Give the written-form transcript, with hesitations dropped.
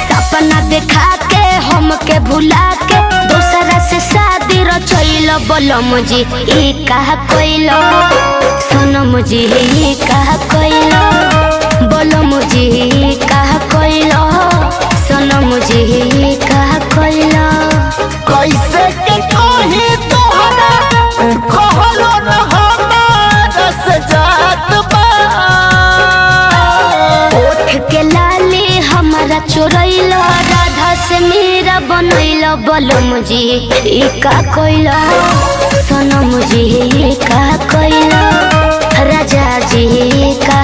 सपना देखा के हमके भुला के दूसरा से शादी रचैल बोलम जी ई कहा कोइलो सोनम जी ई कहा कोइलो बोलम जी ई कहा कोइलो सोनम जी ई कहा कोइलो कैसे के कही तोहरा कहलो न हमारा से जात बा उठ के लाली हमारा चोरैलो राधा से मीरा बनैलो बोलम जी ई का कोइलो सोनम जी ई का कोइलो राजा जी का